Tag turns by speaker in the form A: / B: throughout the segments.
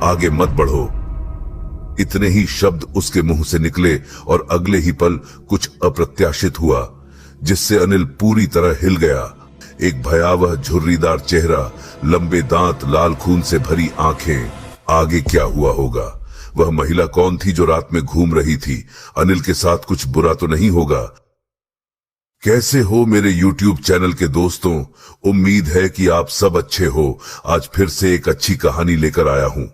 A: आगे मत बढ़ो। इतने ही शब्द उसके मुंह से निकले और अगले ही पल कुछ अप्रत्याशित हुआ, जिससे अनिल पूरी तरह हिल गया। एक भयावह झुर्रीदार चेहरा, लंबे दांत, लाल खून से भरी आंखें। आगे क्या हुआ होगा? वह महिला कौन थी जो रात में घूम रही थी? अनिल के साथ कुछ बुरा तो नहीं होगा? कैसे हो मेरे YouTube चैनल के दोस्तों? उम्मीद है कि आप सब अच्छे हो। आज फिर से एक अच्छी कहानी लेकर आया हूं।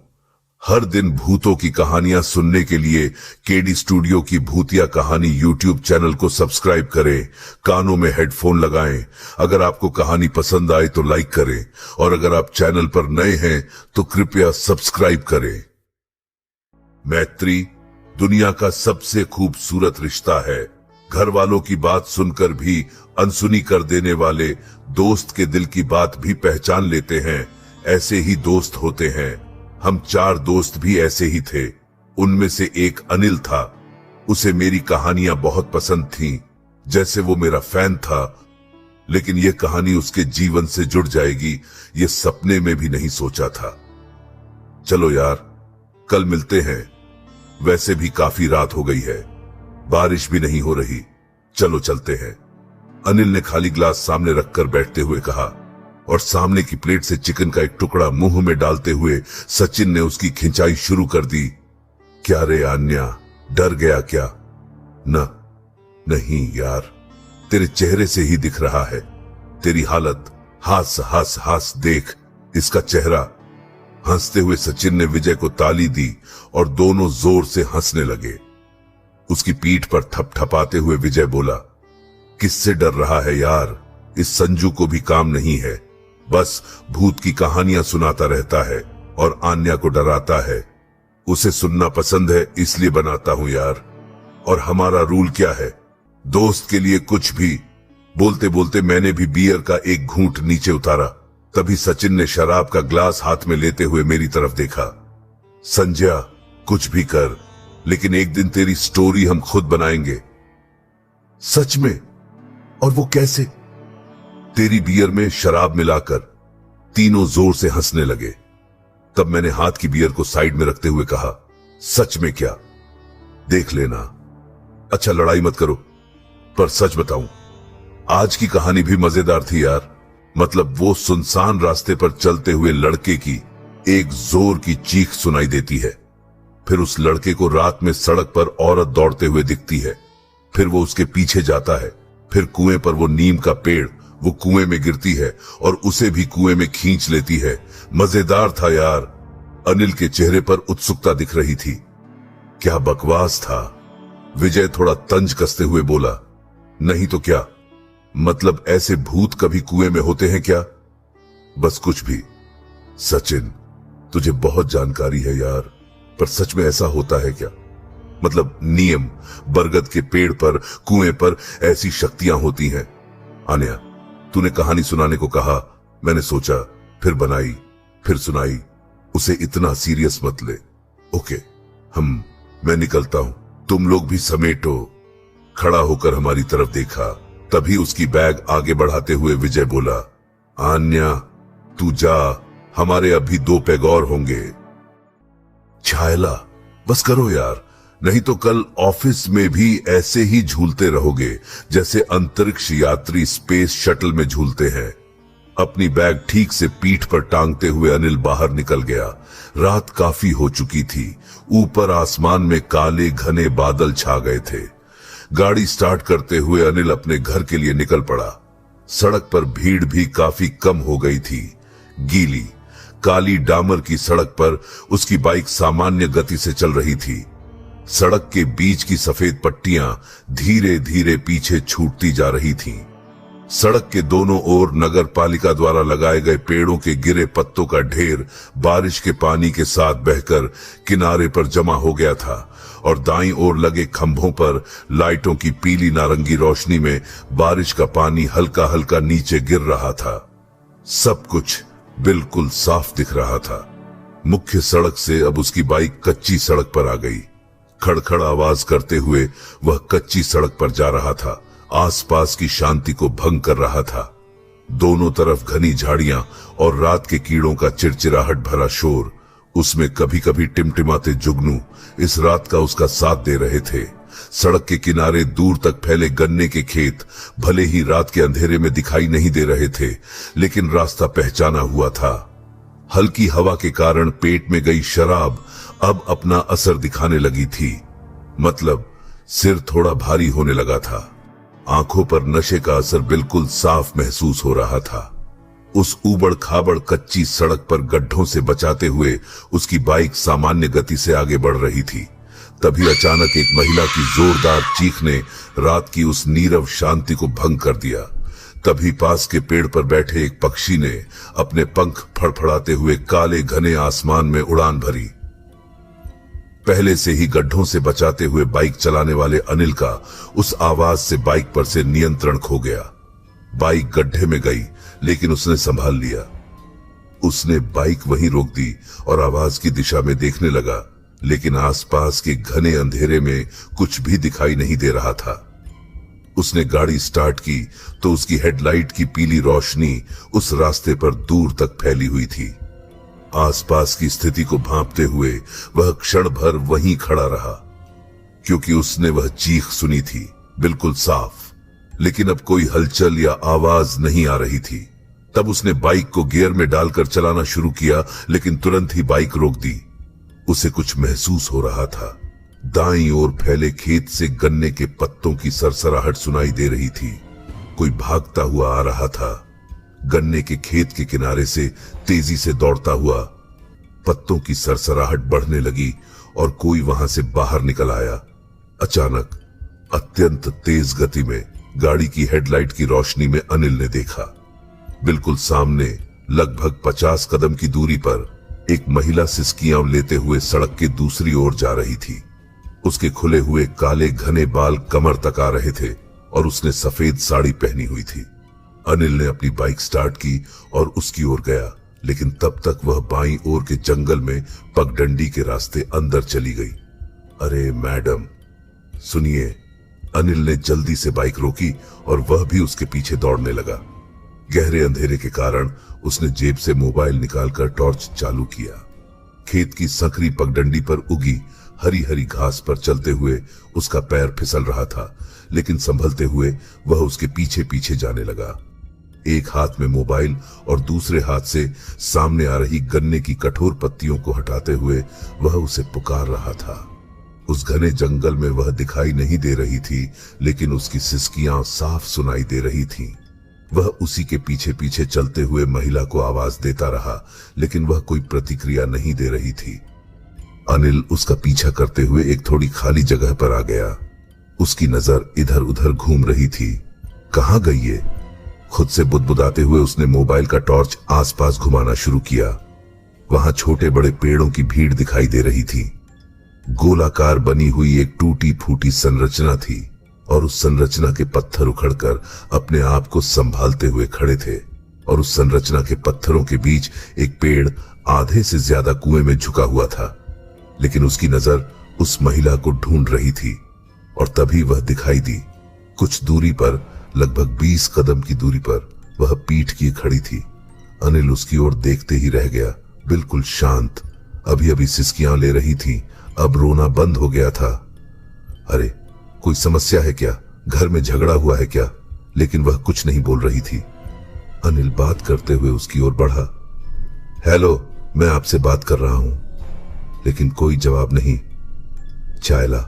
A: हर दिन भूतों की कहानियां सुनने के लिए केडी स्टूडियो की भूतिया कहानी YouTube चैनल को सब्सक्राइब करें, कानों में हेडफोन लगाएं। अगर आपको कहानी पसंद आए तो लाइक करें, और अगर आप चैनल पर नए हैं तो कृपया सब्सक्राइब करें। मैत्री दुनिया का सबसे खूबसूरत रिश्ता है। घर वालों की बात सुनकर भी अनसुनी कर देने वाले दोस्त के दिल की बात भी पहचान लेते हैं, ऐसे ही दोस्त होते हैं। हम 4 दोस्त भी ऐसे ही थे। उनमें से एक अनिल था। उसे मेरी कहानियां बहुत पसंद थीं, जैसे वो मेरा फैन था। लेकिन यह कहानी उसके जीवन से जुड़ जाएगी, ये सपने में भी नहीं सोचा था। चलो यार, कल मिलते हैं। वैसे भी काफी रात हो गई है, बारिश भी नहीं हो रही। चलो चलते हैं। अनिल ने खाली ग्लास सामने रखकर बैठते हुए कहा, और सामने की प्लेट से चिकन का एक टुकड़ा मुंह में डालते हुए सचिन ने उसकी खिंचाई शुरू कर दी। क्या रे आन्या, डर गया क्या? नहीं यार, तेरे चेहरे से ही दिख रहा है तेरी हालत। हंस हंस हंस, देख इसका चेहरा। हंसते हुए सचिन ने विजय को ताली दी और दोनों जोर से हंसने लगे। उसकी पीठ पर थपथपाते हुए विजय बोला, किससे डर रहा है यार? इस संजू को भी काम नहीं है, बस भूत की कहानियां सुनाता रहता है और आन्या को डराता है। उसे सुनना पसंद है इसलिए बनाता हूं यार। और हमारा रूल क्या है? दोस्त के लिए कुछ भी। बोलते बोलते मैंने भी बियर का एक घूंट नीचे उतारा। तभी सचिन ने शराब का ग्लास हाथ में लेते हुए मेरी तरफ देखा। संजय, कुछ भी कर, लेकिन एक दिन तेरी स्टोरी हम खुद बनाएंगे। सच में? और वो कैसे? तेरी बियर में शराब मिलाकर। तीनों जोर से हंसने लगे। तब मैंने हाथ की बियर को साइड में रखते हुए कहा, सच में क्या? देख लेना। अच्छा लड़ाई मत करो, पर सच बताऊं, आज की कहानी भी मजेदार थी यार। मतलब वो सुनसान रास्ते पर चलते हुए लड़के की एक जोर की चीख सुनाई देती है। फिर उस लड़के को रात में सड़क पर औरत दौड़ते हुए दिखती है। फिर वो उसके पीछे जाता है। फिर कुएं पर वो नीम का पेड़, वो कुएं में गिरती है और उसे भी कुएं में खींच लेती है। मजेदार था यार। अनिल के चेहरे पर उत्सुकता दिख रही थी। क्या बकवास था। विजय थोड़ा तंज कसते हुए बोला, नहीं तो क्या? मतलब ऐसे भूत कभी कुएं में होते हैं क्या? बस कुछ भी। सचिन, तुझे बहुत जानकारी है यार, पर सच में ऐसा होता है क्या? मतलब नियम, बरगद के पेड़ पर, कुएं पर ऐसी शक्तियां होती हैं। आन्या, तूने कहानी सुनाने को कहा, मैंने सोचा, फिर बनाई, फिर सुनाई। उसे इतना सीरियस मत ले। ओके, मैं निकलता हूं, तुम लोग भी समेटो। खड़ा होकर हमारी तरफ देखा। तभी उसकी बैग आगे बढ़ाते हुए विजय बोला, आन्या तू जा, हमारे अभी 2 पैग और होंगे। छायला, बस करो यार, नहीं तो कल ऑफिस में भी ऐसे ही झूलते रहोगे जैसे अंतरिक्ष यात्री स्पेस शटल में झूलते हैं। अपनी बैग ठीक से पीठ पर टांगते हुए अनिल बाहर निकल गया। रात काफी हो चुकी थी। ऊपर आसमान में काले घने बादल छा गए थे। गाड़ी स्टार्ट करते हुए अनिल अपने घर के लिए निकल पड़ा। सड़क पर भीड़ भी काफी कम हो गई थी। गीली काली डामर की सड़क पर उसकी बाइक सामान्य गति से चल रही थी। सड़क के बीच की सफेद पट्टियां धीरे धीरे पीछे छूटती जा रही थीं। सड़क के दोनों ओर नगर पालिका द्वारा लगाए गए पेड़ों के गिरे पत्तों का ढेर बारिश के पानी के साथ बहकर किनारे पर जमा हो गया था और दाईं ओर लगे खंभों पर लाइटों की पीली नारंगी रोशनी में बारिश का पानी हल्का हल्का नीचे गिर रहा था। सब कुछ बिल्कुल साफ दिख रहा था। मुख्य सड़क से अब उसकी बाइक कच्ची सड़क पर आ गई। खड़खड़ आवाज करते हुए वह कच्ची सड़क पर जा रहा था। आसपास की शांति को भंग कर रहा था। दोनों तरफ घनी झाड़ियां और रात के कीड़ों का चिड़चिड़ाहट भरा शोर। उसमें कभी कभी टिमटिमाते जुगनू इस रात का उसका साथ दे रहे थे। सड़क के किनारे दूर तक फैले गन्ने के खेत भले ही रात के अंधेरे में दिखाई नहीं दे रहे थे, लेकिन रास्ता पहचाना हुआ था। हल्की हवा के कारण पेट में गई शराब अब अपना असर दिखाने लगी थी। मतलब सिर थोड़ा भारी होने लगा था। आंखों पर नशे का असर बिल्कुल साफ महसूस हो रहा था। उस ऊबड़ खाबड़ कच्ची सड़क पर गड्ढों से बचाते हुए उसकी बाइक सामान्य गति से आगे बढ़ रही थी। तभी अचानक एक महिला की जोरदार चीख ने रात की उस नीरव शांति को भंग कर दिया। तभी पास के पेड़ पर बैठे एक पक्षी ने अपने पंख फड़फड़ाते हुए काले घने आसमान में उड़ान भरी। पहले से ही गड्ढों से बचाते हुए बाइक चलाने वाले अनिल का उस आवाज से बाइक पर से नियंत्रण खो गया। बाइक गड्ढे में गई, लेकिन उसने संभाल लिया। उसने बाइक वहीं रोक दी और आवाज की दिशा में देखने लगा, लेकिन आसपास के घने अंधेरे में कुछ भी दिखाई नहीं दे रहा था। उसने गाड़ी स्टार्ट की तो उसकी हेडलाइट की पीली रोशनी उस रास्ते पर दूर तक फैली हुई थी। आसपास की स्थिति को भांपते हुए वह क्षण भर वहीं खड़ा रहा, क्योंकि उसने वह चीख सुनी थी बिल्कुल साफ, लेकिन अब कोई हलचल या आवाज नहीं आ रही थी। तब उसने बाइक को गियर में डालकर चलाना शुरू किया, लेकिन तुरंत ही बाइक रोक दी। उसे कुछ महसूस हो रहा था। दाईं ओर फैले खेत से गन्ने के पत्तों की सरसराहट सुनाई दे रही थी। कोई भागता हुआ आ रहा था। गन्ने के खेत के किनारे से तेजी से दौड़ता हुआ। पत्तों की सरसराहट बढ़ने लगी और कोई वहां से बाहर निकल आया। अचानक अत्यंत तेज गति में गाड़ी की हेडलाइट की रोशनी में अनिल ने देखा। बिल्कुल सामने लगभग 50 कदम की दूरी पर एक महिला सिसकियां लेते हुए सड़क के दूसरी ओर जा रही थी। उसके खुले हुए काले घने बाल कमर तक आ रहे थे और उसने सफेद साड़ी पहनी हुई थी। अनिल ने अपनी बाइक स्टार्ट की और उसकी ओर गया, लेकिन तब तक वह बाईं ओर के जंगल में पगडंडी के रास्ते अंदर चली गई। अरे मैडम सुनिए। अनिल ने जल्दी से बाइक रोकी और वह भी उसके पीछे दौड़ने लगा। गहरे अंधेरे के कारण उसने जेब से मोबाइल निकालकर टॉर्च चालू किया। खेत की संकरी पगडंडी पर उगी हरी हरी घास पर चलते हुए उसका पैर फिसल रहा था, लेकिन संभलते हुए वह उसके पीछे पीछे जाने लगा। एक हाथ में मोबाइल और दूसरे हाथ से सामने आ रही गन्ने की कठोर पत्तियों को हटाते हुए वह उसे पुकार रहा था। उस घने जंगल में वह दिखाई नहीं दे रही थी, लेकिन उसकी सिसकियां साफ सुनाई दे रही थीं। वह उसी के पीछे पीछे चलते हुए महिला को आवाज देता रहा, लेकिन वह कोई प्रतिक्रिया नहीं दे रही थी। अनिल उसका पीछा करते हुए एक थोड़ी खाली जगह पर आ गया। उसकी नजर इधर उधर घूम रही थी। कहां गई ये? खुद से बुदबुदाते हुए उसने मोबाइल का टॉर्च आसपास घुमाना शुरू किया। वहां छोटे बड़े पेड़ों की भीड़ दिखाई दे रही थी। गोलाकार बनी हुई एक टूटी फूटी संरचना थी और उस संरचना के पत्थर उखड़कर अपने आप को संभालते हुए खड़े थे, और उस संरचना के पत्थरों के बीच एक पेड़ आधे से ज्यादा कुएं में झुका हुआ था। लेकिन उसकी नजर उस महिला को ढूंढ रही थी और तभी वह दिखाई दी। कुछ दूरी पर, लगभग 20 कदम की दूरी पर वह पीठ किए खड़ी थी। अनिल उसकी ओर देखते ही रह गया, बिल्कुल शांत। अभी अभी सिसकियां ले रही थी, अब रोना बंद हो गया था। अरे कोई समस्या है क्या? घर में झगड़ा हुआ है क्या? लेकिन वह कुछ नहीं बोल रही थी। अनिल बात करते हुए उसकी ओर बढ़ा। हेलो, मैं आपसे बात कर रहा हूं। लेकिन कोई जवाब नहीं। चायला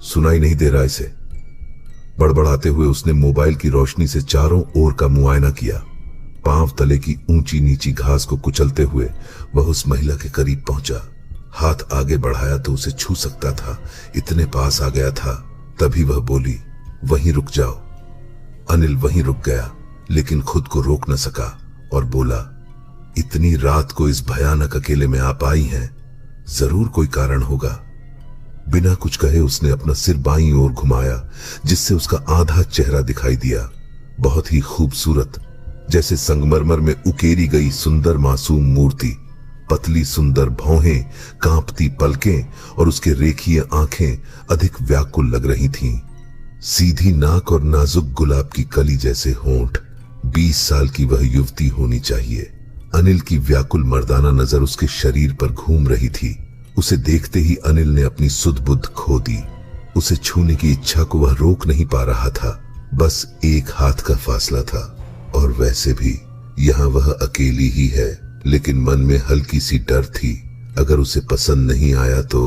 A: सुनाई नहीं दे रहा इसे। बड़बड़ाते हुए उसने मोबाइल की रोशनी से चारों ओर का मुआयना किया। पांव तले की ऊंची नीची घास को कुचलते हुए वह उस महिला के करीब पहुंचा। हाथ आगे बढ़ाया तो उसे छू सकता था, इतने पास आ गया था। तभी वह बोली, वहीं रुक जाओ। अनिल वहीं रुक गया, लेकिन खुद को रोक न सका और बोला, इतनी रात को इस भयानक अकेले में आप आई हैं, जरूर कोई कारण होगा। बिना कुछ कहे उसने अपना सिर बाईं ओर घुमाया, जिससे उसका आधा चेहरा दिखाई दिया। बहुत ही खूबसूरत, जैसे संगमरमर में उकेरी गई सुंदर मासूम मूर्ति। पतली सुंदर भौहें, कांपती पलकें और उसके रेखीय आंखें अधिक व्याकुल लग रही थीं। सीधी नाक और नाजुक गुलाब की कली जैसे होंठ। 20 साल की वह युवती होनी चाहिए। अनिल की व्याकुल मर्दाना नजर उसके शरीर पर घूम रही थी। उसे देखते ही अनिल ने अपनी सुध बुद्ध खो दी। उसे छूने की इच्छा को वह रोक नहीं पा रहा था। बस एक हाथ का फासला था, और वैसे भी यहाँ वह अकेली ही है। लेकिन मन में हल्की सी डर थी, अगर उसे पसंद नहीं आया तो,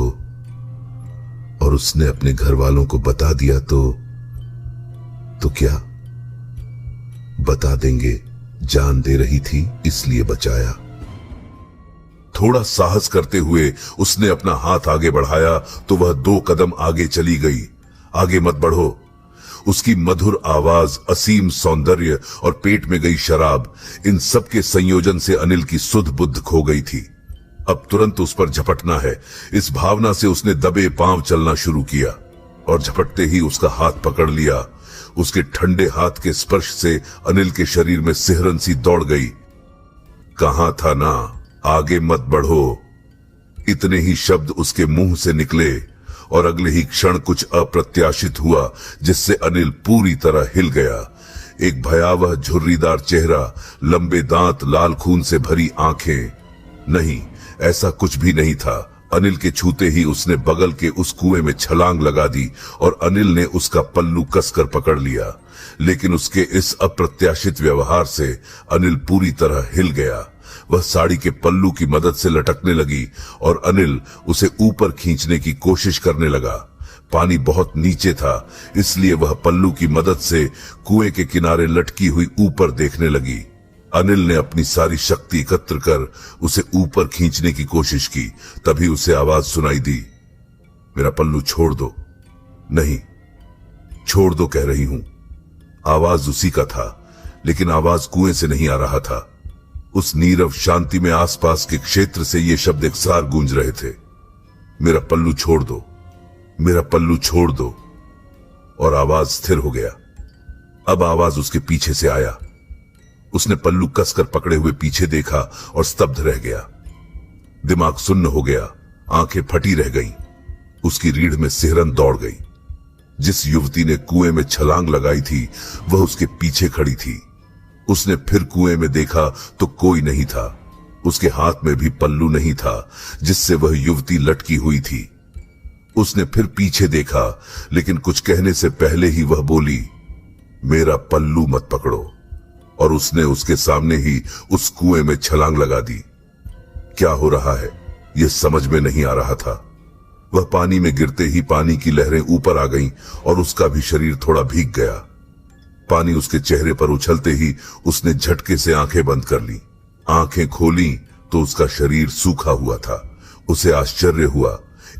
A: और उसने अपने घर वालों को बता दिया तो क्या? बता देंगे, जान दे रही थी इसलिए बचाया। थोड़ा साहस करते हुए उसने अपना हाथ आगे बढ़ाया तो वह 2 कदम आगे चली गई। आगे मत बढ़ो। उसकी मधुर आवाज, असीम सौंदर्य और पेट में गई शराब, इन सब के संयोजन से अनिल की सुध बुद्ध खो गई थी। अब तुरंत उस पर झपटना है, इस भावना से उसने दबे पांव चलना शुरू किया, और झपटते ही उसका हाथ पकड़ लिया। उसके ठंडे हाथ के स्पर्श से अनिल के शरीर में सिहरन सी दौड़ गई। कहां था ना, आगे मत बढ़ो। इतने ही शब्द उसके मुंह से निकले और अगले ही क्षण कुछ अप्रत्याशित हुआ, जिससे अनिल पूरी तरह हिल गया। एक भयावह झुर्रीदार चेहरा, लंबे दांत, लाल खून से भरी आंखें। नहीं, ऐसा कुछ भी नहीं था। अनिल के छूते ही उसने बगल के उस कुएं में छलांग लगा दी और अनिल ने उसका पल्लू कसकर पकड़ लिया। लेकिन उसके इस अप्रत्याशित व्यवहार से अनिल पूरी तरह हिल गया। वह साड़ी के पल्लू की मदद से लटकने लगी और अनिल उसे ऊपर खींचने की कोशिश करने लगा। पानी बहुत नीचे था, इसलिए वह पल्लू की मदद से कुएं के किनारे लटकी हुई ऊपर देखने लगी। अनिल ने अपनी सारी शक्ति एकत्र कर उसे ऊपर खींचने की कोशिश की। तभी उसे आवाज सुनाई दी, मेरा पल्लू छोड़ दो। नहीं, छोड़ दो कह रही हूं। आवाज उसी का था, लेकिन आवाज कुएं से नहीं आ रहा था। उस नीरव शांति में आसपास के क्षेत्र से ये शब्द एकसार गूंज रहे थे, मेरा पल्लू छोड़ दो, मेरा पल्लू छोड़ दो। और आवाज स्थिर हो गया। अब आवाज उसके पीछे से आया। उसने पल्लू कसकर पकड़े हुए पीछे देखा और स्तब्ध रह गया। दिमाग सुन्न हो गया, आंखें फटी रह गईं। उसकी रीढ़ में सिहरन दौड़ गई। जिस युवती ने कुएं में छलांग लगाई थी वह उसके पीछे खड़ी थी। उसने फिर कुएं में देखा तो कोई नहीं था। उसके हाथ में भी पल्लू नहीं था जिससे वह युवती लटकी हुई थी। उसने फिर पीछे देखा, लेकिन कुछ कहने से पहले ही वह बोली, मेरा पल्लू मत पकड़ो। और उसने उसके सामने ही उस कुएं में छलांग लगा दी। क्या हो रहा है यह समझ में नहीं आ रहा था। वह पानी में गिरते ही पानी की लहरें ऊपर आ गईं और उसका भी शरीर थोड़ा भीग गया। पानी उसके चेहरे पर उछलते ही उसने झटके से आंखें बंद कर ली। आंखें खोली तो उसका शरीर सूखा हुआ था। उसे आश्चर्य हुआ,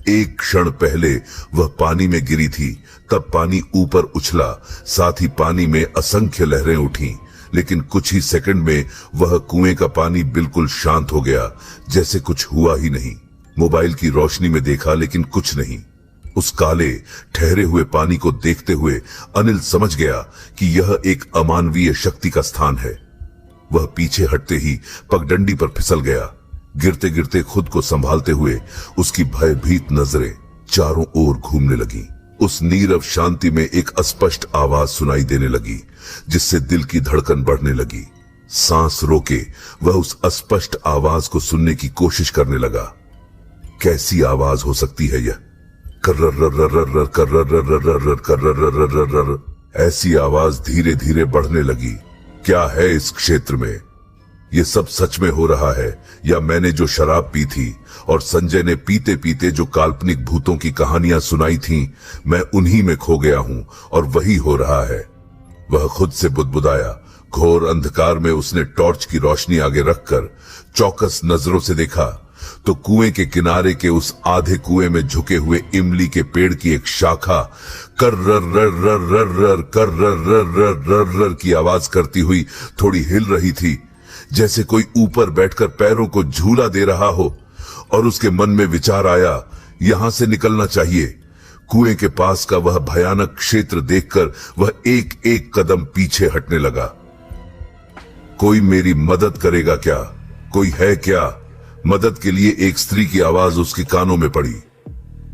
A: एक क्षण पहले वह पानी में गिरी थी, तब पानी ऊपर उछला, साथ ही पानी में असंख्य लहरें उठी। लेकिन कुछ ही सेकंड में वह कुएं का पानी बिल्कुल शांत हो गया, जैसे कुछ हुआ ही नहीं। मोबाइल की रोशनी में देखा, लेकिन कुछ नहीं। उस काले ठहरे हुए पानी को देखते हुए अनिल समझ गया कि यह एक अमानवीय शक्ति का स्थान है। वह पीछे हटते ही पगडंडी पर फिसल गया। गिरते गिरते खुद को संभालते हुए उसकी भयभीत नजरें चारों ओर घूमने लगी। उस नीरव शांति में एक अस्पष्ट आवाज सुनाई देने लगी, जिससे दिल की धड़कन बढ़ने लगी। सांस रोके वह उस अस्पष्ट आवाज को सुनने की कोशिश करने लगा। कैसी आवाज हो सकती है यह? कर्रर्रर्रर्रर कर्रर्रर्रर्रर कर्रर्रर्रर्रर। ऐसी आवाज धीरे धीरे बढ़ने लगी। क्या है इस क्षेत्र में? ये सब सच में हो रहा है या मैंने जो शराब पी थी और संजय ने पीते पीते जो काल्पनिक भूतों की कहानियां सुनाई थीं, मैं उन्हीं में खो गया हूं और वही हो रहा है। वह खुद से बुदबुदाया। घोर अंधकार में उसने टॉर्च की रोशनी आगे रखकर चौकस नजरों से देखा तो कुएं के किनारे के उस आधे कुएं में झुके हुए इमली के पेड़ की एक शाखा कर्रर्रर्रर्रर कर्रर्रर्रर्रर की आवाज करती हुई थोड़ी हिल रही थी, जैसे कोई ऊपर बैठकर पैरों को झूला दे रहा हो। और उसके मन में विचार आया, यहां से निकलना चाहिए। कुएं के पास का वह भयानक क्षेत्र देखकर वह एक एक कदम पीछे हटने लगा। कोई मेरी मदद करेगा क्या? कोई है क्या? मदद के लिए एक स्त्री की आवाज उसके कानों में पड़ी।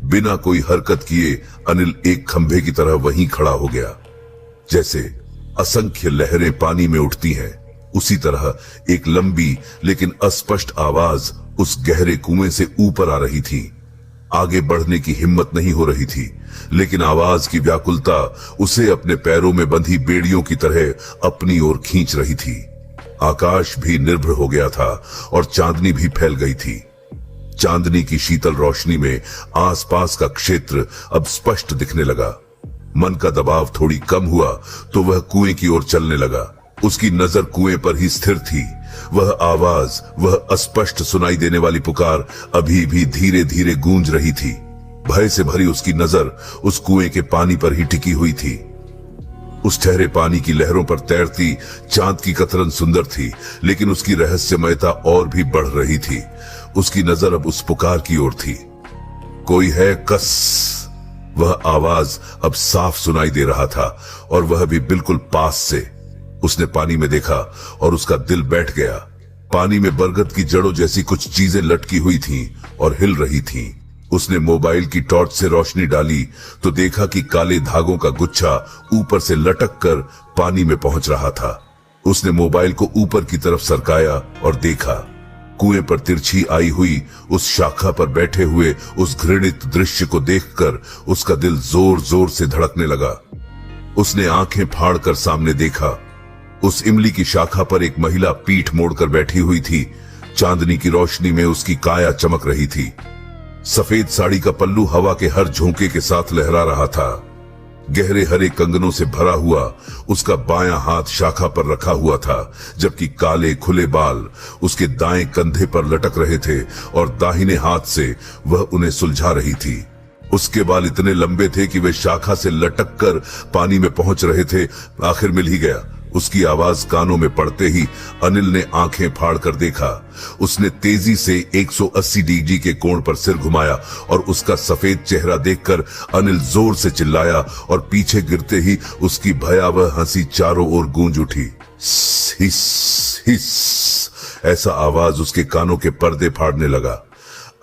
A: बिना कोई हरकत किए अनिल एक खंभे की तरह वहीं खड़ा हो गया। जैसे असंख्य लहरें पानी में उठती हैं, उसी तरह एक लंबी लेकिन अस्पष्ट आवाज उस गहरे कुएं से ऊपर आ रही थी। आगे बढ़ने की हिम्मत नहीं हो रही थी, लेकिन आवाज की व्याकुलता उसे अपने पैरों में बंधी बेड़ियों की तरह अपनी ओर खींच रही थी। आकाश भी निर्भर हो गया था और चांदनी भी फैल गई थी। चांदनी की शीतल रोशनी में आसपास का क्षेत्र अब स्पष्ट दिखने लगा। मन का दबाव थोड़ी कम हुआ तो वह कुएं की ओर चलने लगा। उसकी नजर कुएं पर ही स्थिर थी। वह आवाज, वह अस्पष्ट सुनाई देने वाली पुकार अभी भी धीरे धीरे गूंज रही थी। भय से भरी उसकी नजर उस कुएं के पानी पर ही टिकी हुई थी। उस ठहरे पानी की लहरों पर तैरती चांद की कतरन सुंदर थी, लेकिन उसकी रहस्यमयता और भी बढ़ रही थी। उसकी नजर अब उस पुकार की ओर थी। कोई है, कस। वह आवाज अब साफ सुनाई दे रहा था और वह भी बिल्कुल पास से। उसने पानी में देखा और उसका दिल बैठ गया। पानी में बरगद की जड़ों जैसी कुछ चीजें लटकी हुई थीं और हिल रही थीं। उसने मोबाइल की टॉर्च से रोशनी डाली तो देखा कि काले धागों का गुच्छा ऊपर से लटक कर पानी में पहुंच रहा था। उसने मोबाइल को ऊपर की तरफ सरकाया और देखा। कुएं पर तिरछी आई हुई उस शाखा पर बैठे हुए उस घृणित दृश्य को देखकर उसका दिल जोर जोर से धड़कने लगा। उसने आंखें फाड़कर सामने देखा। उस इमली की शाखा पर एक महिला पीठ मोड़कर बैठी हुई थी। चांदनी की रोशनी में उसकी काया चमक रही थी। सफेद साड़ी का पल्लू हवा के हर झोंके के साथ लहरा रहा था। गहरे हरे कंगनों से भरा हुआ उसका बायां हाथ शाखा पर रखा हुआ था, जबकि काले खुले बाल उसके दाएं कंधे पर लटक रहे थे और दाहिने हाथ से वह उन्हें सुलझा रही थी। उसके बाल इतने लंबे थे कि वे शाखा से लटक कर पानी में पहुंच रहे थे। आखिर मिल ही गया। उसकी आवाज कानों में पड़ते ही अनिल ने आंखें फाड़कर देखा। उसने तेजी से 180 डिग्री के कोण पर सिर घुमाया और उसका सफेद चेहरा देखकर अनिल जोर से चिल्लाया और पीछे गिरते ही उसकी भयावह हंसी चारों ओर गूंज उठी। हिस हिस ऐसा आवाज उसके कानों के पर्दे फाड़ने लगा।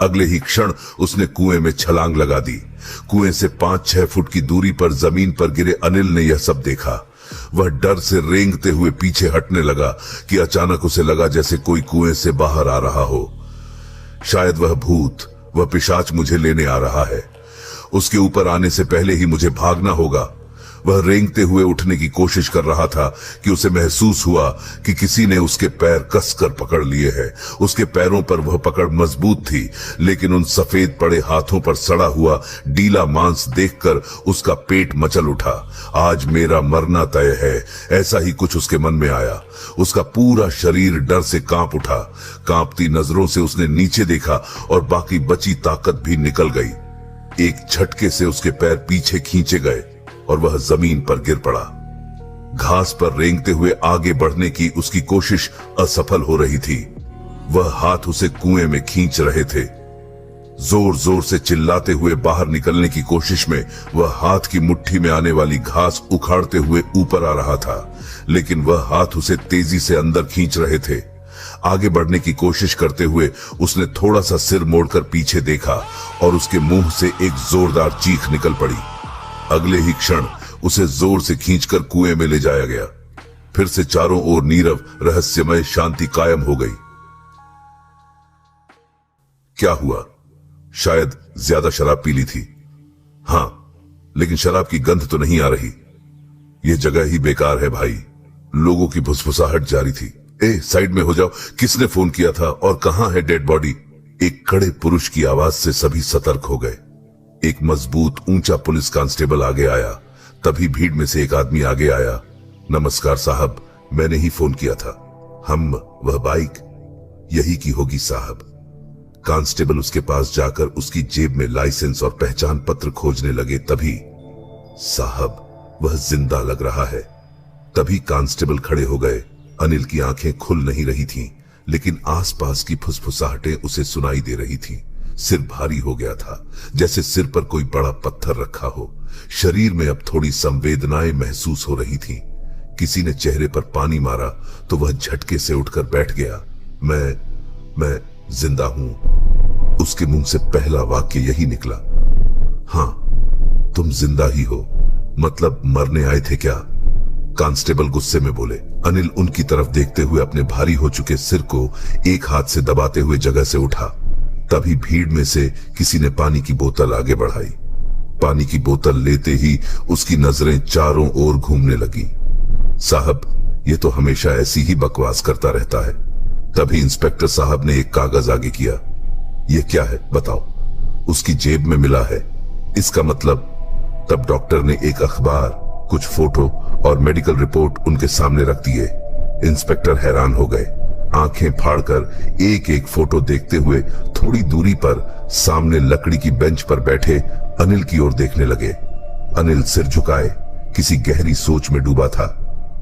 A: अगले ही क्षण उसने कुएं में छलांग लगा दी। कुएं से 5-6 फुट की दूरी पर जमीन पर गिरे अनिल ने यह सब देखा। वह डर से रेंगते हुए पीछे हटने लगा कि अचानक उसे लगा जैसे कोई कुएं से बाहर आ रहा हो। शायद वह भूत, वह पिशाच मुझे लेने आ रहा है। उसके ऊपर आने से पहले ही मुझे भागना होगा। वह रेंगते हुए उठने की कोशिश कर रहा था कि उसे महसूस हुआ कि किसी ने उसके पैर कसकर पकड़ लिए हैं। उसके पैरों पर वह पकड़ मजबूत थी, लेकिन उन सफेद पड़े हाथों पर सड़ा हुआ डीला मांस देखकर उसका पेट मचल उठा। आज मेरा मरना तय है, ऐसा ही कुछ उसके मन में आया। उसका पूरा शरीर डर से कांप उठा। कांपती नजरों से उसने नीचे देखा और बाकी बची ताकत भी निकल गई। एक झटके से उसके पैर पीछे खींचे गए और वह जमीन पर गिर पड़ा। घास पर रेंगते हुए आगे बढ़ने की उसकी कोशिश असफल हो रही थी। वह हाथ उसे कुएं में खींच रहे थे। जोर जोर से चिल्लाते हुए बाहर निकलने की कोशिश में वह हाथ की मुट्ठी में आने वाली घास उखाड़ते हुए ऊपर आ रहा था, लेकिन वह हाथ उसे तेजी से अंदर खींच रहे थे। आगे बढ़ने की कोशिश करते हुए उसने थोड़ा सा सिर मोड़कर पीछे देखा और उसके मुंह से एक जोरदार चीख निकल पड़ी। अगले ही क्षण उसे जोर से खींचकर कुएं में ले जाया गया। फिर से चारों ओर नीरव रहस्यमय शांति कायम हो गई। क्या हुआ? शायद ज्यादा शराब पी ली थी। हां, लेकिन शराब की गंध तो नहीं आ रही। यह जगह ही बेकार है भाई। लोगों की फुसफुसाहट जारी थी। साइड में हो जाओ, किसने फोन किया था और कहां है डेड बॉडी? एक खड़े पुरुष की आवाज से सभी सतर्क हो गए। एक मजबूत ऊंचा पुलिस कांस्टेबल आगे आया। तभी भीड़ में से एक आदमी आगे आया। नमस्कार साहब, मैंने ही फोन किया था। वह बाइक यही की होगी साहब। कांस्टेबल उसके पास जाकर उसकी जेब में लाइसेंस और पहचान पत्र खोजने लगे। तभी साहब, वह जिंदा लग रहा है। तभी कांस्टेबल खड़े हो गए। अनिल की आंखें खुल नहीं रही थीं, लेकिन आसपास की फुसफुसाहटें उसे सुनाई दे रही थीं। सिर भारी हो गया था, जैसे सिर पर कोई बड़ा पत्थर रखा हो। शरीर में अब थोड़ी संवेदनाएं महसूस हो रही थीं। किसी ने चेहरे पर पानी मारा तो वह झटके से उठकर बैठ गया। मैं जिंदा हूं। उसके मुंह से पहला वाक्य यही निकला। हां, तुम जिंदा ही हो। मतलब मरने आए थे क्या? कांस्टेबल गुस्से में बोले। अनिल उनकी तरफ देखते हुए अपने भारी हो चुके सिर को एक हाथ से दबाते हुए जगह से उठा। तभी भीड़ में से किसी ने पानी की बोतल आगे बढ़ाई। पानी की बोतल लेते ही उसकी नजरें चारों ओर घूमने लगी। साहब, ये तो हमेशा ऐसी ही बकवास करता रहता है। तभी इंस्पेक्टर साहब ने एक कागज आगे किया। ये क्या है बताओ? उसकी जेब में मिला है, इसका मतलब। तब डॉक्टर ने एक अखबार, कुछ फोटो और मेडिकल रिपोर्ट उनके सामने रख दिए। इंस्पेक्टर हैरान हो गए। आंखें फाड़कर एक एक फोटो देखते हुए थोड़ी दूरी पर सामने लकड़ी की बेंच पर बैठे अनिल की ओर देखने लगे। अनिल सिर झुकाए किसी गहरी सोच में डूबा था।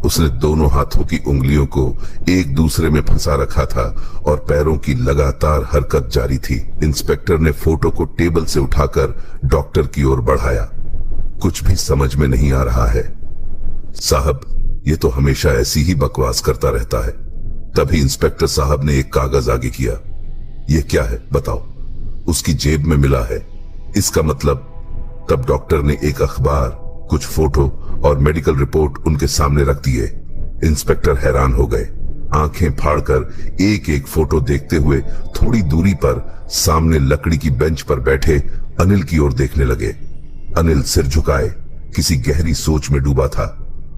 A: उसने दोनों हाथों की उंगलियों को एक दूसरे में फंसा रखा था और पैरों की लगातार हरकत जारी थी। इंस्पेक्टर ने फोटो को टेबल से उठाकर डॉक्टर की ओर बढ़ाया। कुछ भी समझ में नहीं आ रहा है साहब, ये तो हमेशा ऐसी ही बकवास करता रहता है। तभी इंस्पेक्टर साहब ने एक कागज आगे किया। ये क्या है बताओ? उसकी जेब में मिला है, इसका मतलब। तब डॉक्टर ने एक अखबार, कुछ फोटो और मेडिकल रिपोर्ट उनके सामने रख दिए। इंस्पेक्टर हैरान हो गए। आंखें फाड़कर एक एक फोटो देखते हुए थोड़ी दूरी पर सामने लकड़ी की बेंच पर बैठे अनिल की ओर देखने लगे। अनिल सिर झुकाए किसी गहरी सोच में डूबा था।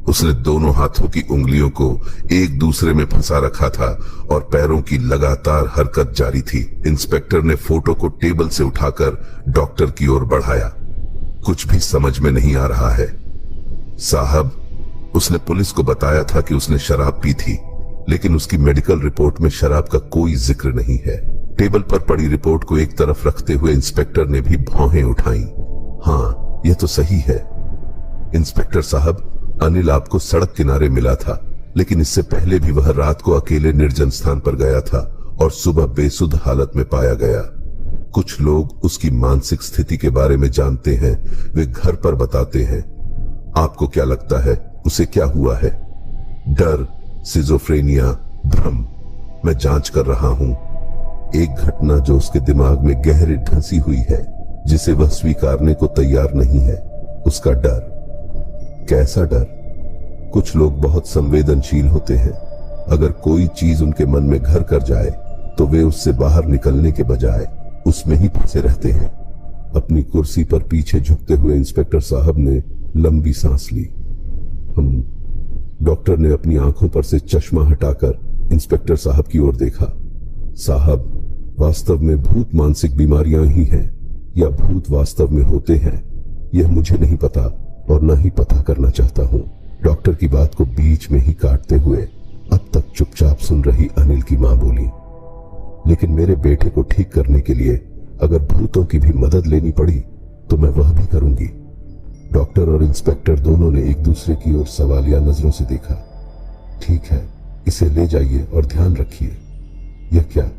A: उसने दोनों हाथों की उंगलियों को एक दूसरे में फंसा रखा था और पैरों की लगातार हरकत जारी थी। इंस्पेक्टर ने फोटो को टेबल से उठाकर डॉक्टर की ओर बढ़ाया। कुछ भी समझ में नहीं आ रहा है साहब, उसने पुलिस को बताया था कि उसने शराब पी थी, लेकिन उसकी मेडिकल रिपोर्ट में शराब का कोई जिक्र नहीं है। टेबल पर पड़ी रिपोर्ट को एक तरफ रखते हुए इंस्पेक्टर ने भी भौहें उठाई। हाँ, यह तो सही है इंस्पेक्टर साहब। अनिल आपको सड़क किनारे मिला था, लेकिन इससे पहले भी वह रात को अकेले निर्जन स्थान पर गया था और सुबह बेसुध हालत में पाया गया। कुछ लोग उसकी मानसिक स्थिति के बारे में जानते हैं, वे घर पर बताते हैं। आपको क्या लगता है उसे क्या हुआ है? डर, सिजोफ्रेनिया, भ्रम? मैं जांच कर रहा हूं। एक घटना जो उसके दिमाग में गहरे ढंसी हुई है, जिसे वह स्वीकारने को तैयार नहीं है, उसका डर। कैसा डर? कुछ लोग बहुत संवेदनशील होते हैं। अगर कोई चीज उनके मन में घर कर जाए तो वे उससे बाहर निकलने के बजाय उसमें ही फंसे रहते हैं। अपनी कुर्सी पर पीछे झुकते हुए इंस्पेक्टर साहब ने लंबी सांस ली। डॉक्टर ने अपनी आंखों पर से चश्मा हटाकर इंस्पेक्टर साहब की ओर देखा। साहब, वास्तव में भूत मानसिक बीमारियां ही हैं या भूत वास्तव में होते हैं, यह मुझे नहीं पता और न ही पता करना चाहता हूं। डॉक्टर की बात को बीच में ही काटते हुए अब तक चुपचाप सुन रही अनिल की मां बोली, लेकिन मेरे बेटे को ठीक करने के लिए अगर भूतों की भी मदद लेनी पड़ी तो मैं वह भी करूंगी। डॉक्टर और इंस्पेक्टर दोनों ने एक दूसरे की ओर सवालिया नजरों से देखा। ठीक है, इसे ले जाइए और ध्यान रखिए। यह क्या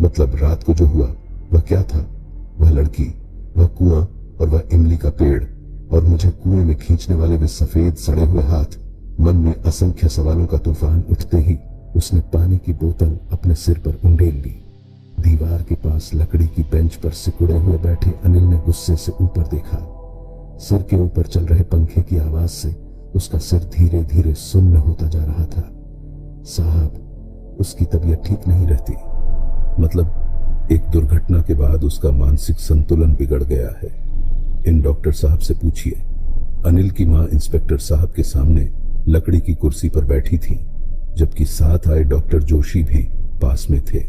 A: मतलब? रात को जो हुआ वह क्या था? वह लड़की, वह कुआं और वह इमली का पेड़ और मुझे कुएं में खींचने वाले वे सफेद सड़े हुए हाथ। मन में असंख्य सवालों का तूफान उठते ही उसने पानी की बोतल अपने सिर पर उंडेल ली। दीवार के पास लकड़ी की बेंच पर सिकुड़े हुए बैठे अनिल ने गुस्से से ऊपर देखा। सिर के ऊपर चल रहे पंखे की आवाज से उसका सिर धीरे धीरे सुन्न होता जा रहा था। साहब, उसकी तबीयत ठीक नहीं रहती। मतलब एक दुर्घटना के बाद उसका मानसिक संतुलन बिगड़ गया है। इन डॉक्टर साहब से पूछिए। अनिल की मां इंस्पेक्टर साहब के सामने लकड़ी की कुर्सी पर बैठी थी, जबकि साथ आए डॉक्टर जोशी भी पास में थे।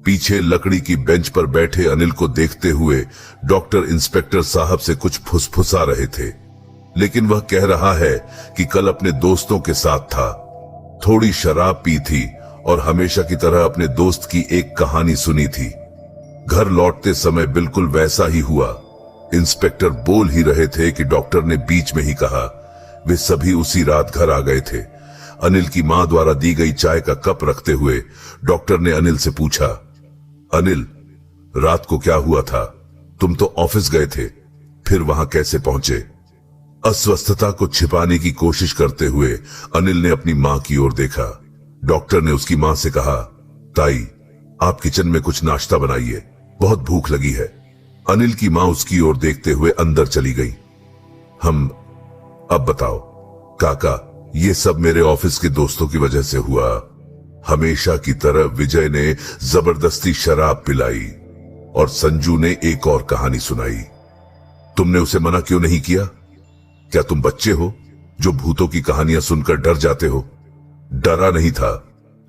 A: पीछे लकड़ी की बेंच पर बैठे अनिल को देखते हुए डॉक्टर इंस्पेक्टर साहब से कुछ फुसफुसा रहे थे, लेकिन वह कह रहा है कि कल अपने दोस्तों के साथ था, थोड़ी शराब पी थी और हमेशा की तरह अपने दोस्त की एक कहानी सुनी थी। घर लौटते समय बिल्कुल वैसा ही हुआ। इंस्पेक्टर बोल ही रहे थे कि डॉक्टर ने बीच में ही कहा। वे सभी उसी रात घर आ गए थे। अनिल की मां द्वारा दी गई चाय का कप रखते हुए डॉक्टर ने अनिल से पूछा, अनिल, रात को क्या हुआ था? तुम तो ऑफिस गए थे, फिर वहां कैसे पहुंचे? अस्वस्थता को छिपाने की कोशिश करते हुए अनिल ने अपनी मां की ओर देखा। डॉक्टर ने उसकी मां से कहा, ताई, आप किचन में कुछ नाश्ता बनाइए, बहुत भूख लगी है। अनिल की मां उसकी ओर देखते हुए अंदर चली गई। अब बताओ काका, ये सब मेरे ऑफिस के दोस्तों की वजह से हुआ। हमेशा की तरह विजय ने जबरदस्ती शराब पिलाई और संजू ने एक और कहानी सुनाई। तुमने उसे मना क्यों नहीं किया? क्या तुम बच्चे हो जो भूतों की कहानियां सुनकर डर जाते हो? डरा नहीं था,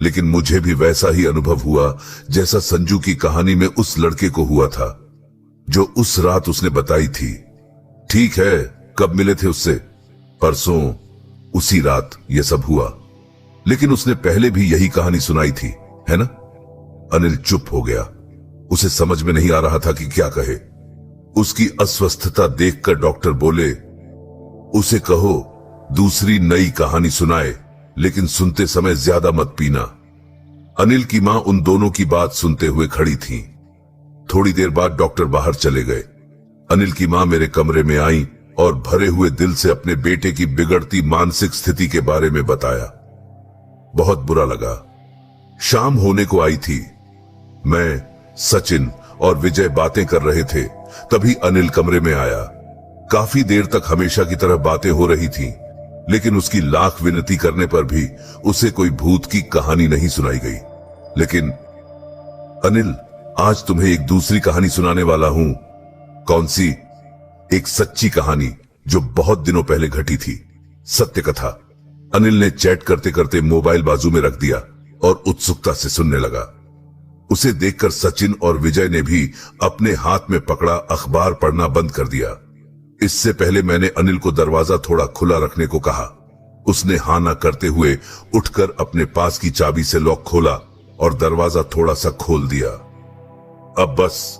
A: लेकिन मुझे भी वैसा ही अनुभव हुआ जैसा संजू की कहानी में उस लड़के को हुआ था, जो उस रात उसने बताई थी। ठीक है, कब मिले थे उससे? परसों, उसी रात यह सब हुआ। लेकिन उसने पहले भी यही कहानी सुनाई थी, है ना? अनिल चुप हो गया। उसे समझ में नहीं आ रहा था कि क्या कहे। उसकी अस्वस्थता देखकर डॉक्टर बोले, उसे कहो दूसरी नई कहानी सुनाए, लेकिन सुनते समय ज्यादा मत पीना। अनिल की मां उन दोनों की बात सुनते हुए खड़ी थी। थोड़ी देर बाद डॉक्टर बाहर चले गए। अनिल की मां मेरे कमरे में आई और भरे हुए दिल से अपने बेटे की बिगड़ती मानसिक स्थिति के बारे में बताया। बहुत बुरा लगा। शाम होने को आई थी। मैं, सचिन और विजय बातें कर रहे थे, तभी अनिल कमरे में आया। काफी देर तक हमेशा की तरह बातें हो रही थी, लेकिन उसकी लाख विनती करने पर भी उसे कोई भूत की कहानी नहीं सुनाई गई। लेकिन अनिल, आज तुम्हें एक दूसरी कहानी सुनाने वाला हूं। कौन सी? एक सच्ची कहानी जो बहुत दिनों पहले घटी थी। सत्य कथा। अनिल ने चैट करते करते मोबाइल बाजू में रख दिया और उत्सुकता से सुनने लगा। उसे देखकर सचिन और विजय ने भी अपने हाथ में पकड़ा अखबार पढ़ना बंद कर दिया। इससे पहले मैंने अनिल को दरवाजा थोड़ा खुला रखने को कहा। उसने हाँ ना करते हुए उठकर अपने पास की चाबी से लॉक खोला और दरवाजा थोड़ा सा खोल दिया। अब बस,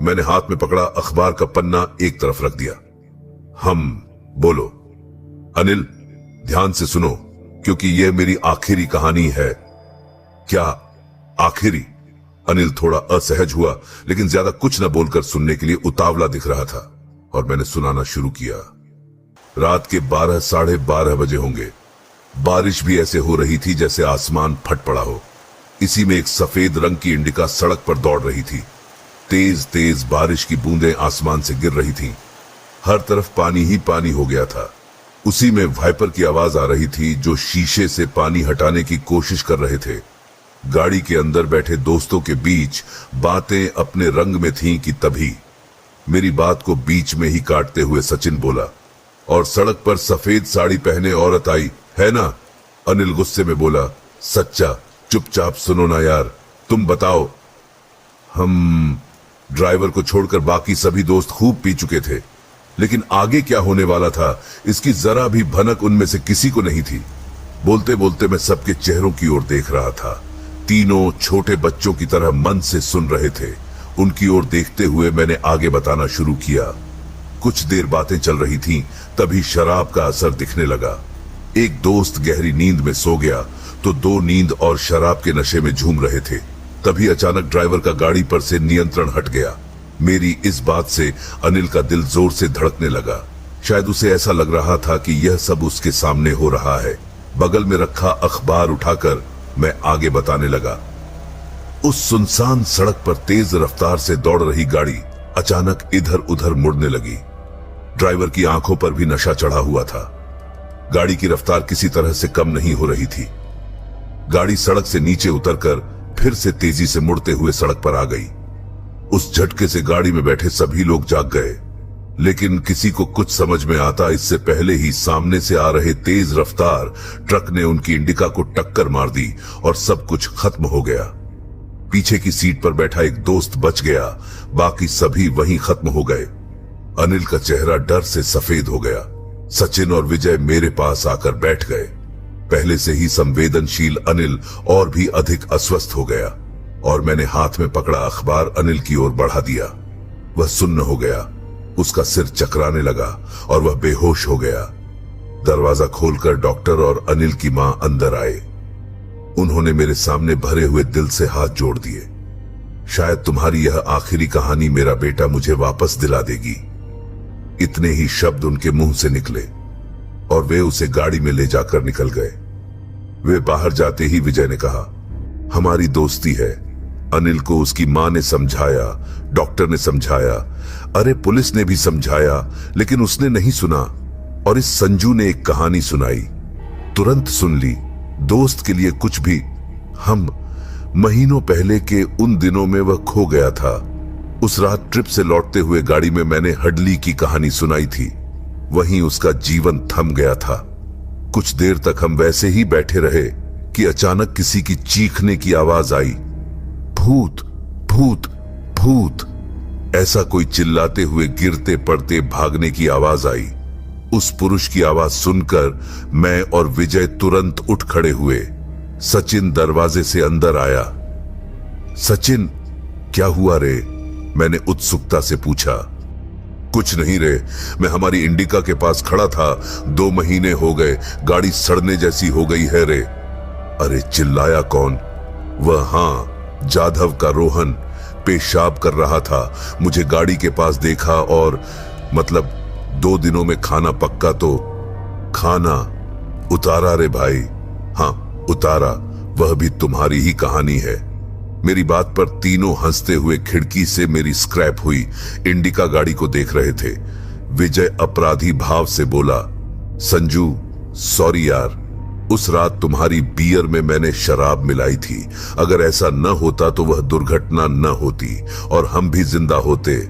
A: मैंने हाथ में पकड़ा अखबार का पन्ना एक तरफ रख दिया। बोलो। अनिल, ध्यान से सुनो, क्योंकि यह मेरी आखिरी कहानी है। क्या आखिरी? अनिल थोड़ा असहज हुआ, लेकिन ज्यादा कुछ न बोलकर सुनने के लिए उतावला दिख रहा था और मैंने सुनाना शुरू किया। रात के 12, साढ़े 12 बजे होंगे। बारिश भी ऐसे हो रही थी जैसे आसमान फट पड़ा हो। इसी में एक सफेद रंग की इंडिका सड़क पर दौड़ रही थी। तेज तेज बारिश की बूंदें आसमान से गिर रही थीं। हर तरफ पानी ही पानी हो गया था। उसी में वाइपर की आवाज आ रही थी, जो शीशे से पानी हटाने की कोशिश कर रहे थे। गाड़ी के अंदर बैठे दोस्तों के बीच बातें अपने रंग में थीं कि तभी मेरी बात को बीच में ही काटते हुए सचिन बोला, और सड़क पर सफेद साड़ी पहने औरत आई, है ना? अनिल गुस्से में बोला, सच्चा, चुपचाप सुनो ना यार, तुम बताओ। ड्राइवर को छोड़कर बाकी सभी दोस्त खूब पी चुके थे, लेकिन आगे क्या होने वाला था इसकी जरा भी भनक उनमें से किसी को नहीं थी। बोलते बोलते मैं सबके चेहरों की ओर देख रहा था। तीनों छोटे बच्चों की तरह मन से सुन रहे थे। उनकी ओर देखते हुए मैंने आगे बताना शुरू किया। कुछ देर बातें चल रही थीं, तभी शराब का असर दिखने लगा। एक दोस्त गहरी नींद में सो गया, तो दो नींद और शराब के नशे में झूम रहे थे। तभी अचानक ड्राइवर का गाड़ी पर से नियंत्रण हट गया। मेरी इस बात से अनिल का दिल जोर से धड़कने लगा। शायद उसे ऐसा लग रहा था कि यह सब उसके सामने हो रहा है। बगल में रखा अखबार उठाकर मैं आगे बताने लगा। उस सुनसान सड़क पर तेज रफ्तार से दौड़ रही गाड़ी अचानक इधर उधर मुड़ने लगी। ड्राइवर की आंखों पर भी नशा चढ़ा हुआ था। गाड़ी की रफ्तार किसी तरह से कम नहीं हो रही थी। गाड़ी सड़क से नीचे उतरकर फिर से तेजी से मुड़ते हुए सड़क पर आ गई। उस झटके से गाड़ी में बैठे सभी लोग जाग गए, लेकिन किसी को कुछ समझ में आता इससे पहले ही सामने से आ रहे तेज रफ्तार ट्रक ने उनकी इंडिका को टक्कर मार दी और सब कुछ खत्म हो गया। पीछे की सीट पर बैठा एक दोस्त बच गया, बाकी सभी वहीं खत्म हो गए। अनिल का चेहरा डर से सफेद हो गया। सचिन और विजय मेरे पास आकर बैठ गए। पहले से ही संवेदनशील अनिल और भी अधिक अस्वस्थ हो गया और मैंने हाथ में पकड़ा अखबार अनिल की ओर बढ़ा दिया। वह सुन्न हो गया, उसका सिर चकराने लगा और वह बेहोश हो गया। दरवाजा खोलकर डॉक्टर और अनिल की मां अंदर आए। उन्होंने मेरे सामने भरे हुए दिल से हाथ जोड़ दिए। शायद तुम्हारी यह आखिरी कहानी मेरा बेटा मुझे वापस दिला देगी। इतने ही शब्द उनके मुंह से निकले और वे उसे गाड़ी में ले जाकर निकल गए। वे बाहर जाते ही विजय ने कहा, हमारी दोस्ती है। अनिल को उसकी मां ने समझाया, डॉक्टर ने समझाया, अरे पुलिस ने भी समझाया, लेकिन उसने नहीं सुना। और इस संजू ने एक कहानी सुनाई। तुरंत सुन ली। दोस्त के लिए कुछ भी। हम महीनों पहले के उन दिनों में वह खो गया था। उस रात ट्रिप से लौटते हुए गाड़ी में मैंने हडली की कहानी सुनाई थी। वहीं उसका जीवन थम गया था। कुछ देर तक हम वैसे ही बैठे रहे कि अचानक किसी की चीखने की आवाज आई। भूत, भूत, भूत, ऐसा कोई चिल्लाते हुए गिरते पड़ते भागने की आवाज आई। उस पुरुष की आवाज सुनकर मैं और विजय तुरंत उठ खड़े हुए। सचिन दरवाजे से अंदर आया। सचिन, क्या हुआ रे? मैंने उत्सुकता से पूछा। कुछ नहीं रे, मैं हमारी इंडिका के पास खड़ा था। 2 महीने हो गए, गाड़ी सड़ने जैसी हो गई है रे। अरे चिल्लाया कौन? वह, हाँ, जाधव का रोहन पेशाब कर रहा था। मुझे गाड़ी के पास देखा और मतलब 2 दिनों में खाना पक्का। तो खाना उतारा रे भाई। हाँ उतारा, वह भी तुम्हारी ही कहानी है। मेरी बात पर तीनों हंसते हुए खिड़की से मेरी स्क्रैप हुई इंडिका गाड़ी को देख रहे थे। विजय अपराधी भाव से बोला, संजू सॉरी यार, उस रात तुम्हारी बियर में मैंने शराब मिलाई थी। अगर ऐसा न होता तो वह दुर्घटना न होती और हम भी जिंदा होते।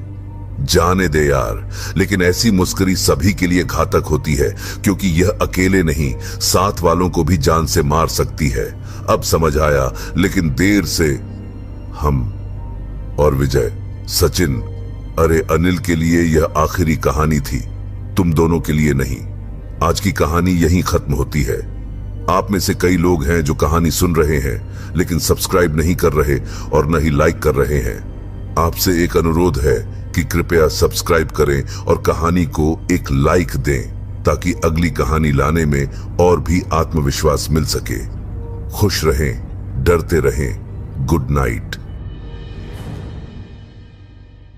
A: जाने दे यार, लेकिन ऐसी मुस्करी सभी के लिए घातक होती है, क्योंकि यह अकेले नहीं, साथ वालों को भी जान से मार सकती है। अब समझ आया, लेकिन देर से। हम और विजय, सचिन, अरे अनिल के लिए यह आखिरी कहानी थी, तुम दोनों के लिए नहीं। आज की कहानी यहीं खत्म होती है। आप में से कई लोग हैं जो कहानी सुन रहे हैं लेकिन सब्सक्राइब नहीं कर रहे और न ही लाइक कर रहे हैं। आपसे एक अनुरोध है कि कृपया सब्सक्राइब करें और कहानी को एक लाइक दें, ताकि अगली कहानी लाने में और भी आत्मविश्वास मिल सके। खुश रहें, डरते रहें। Good night.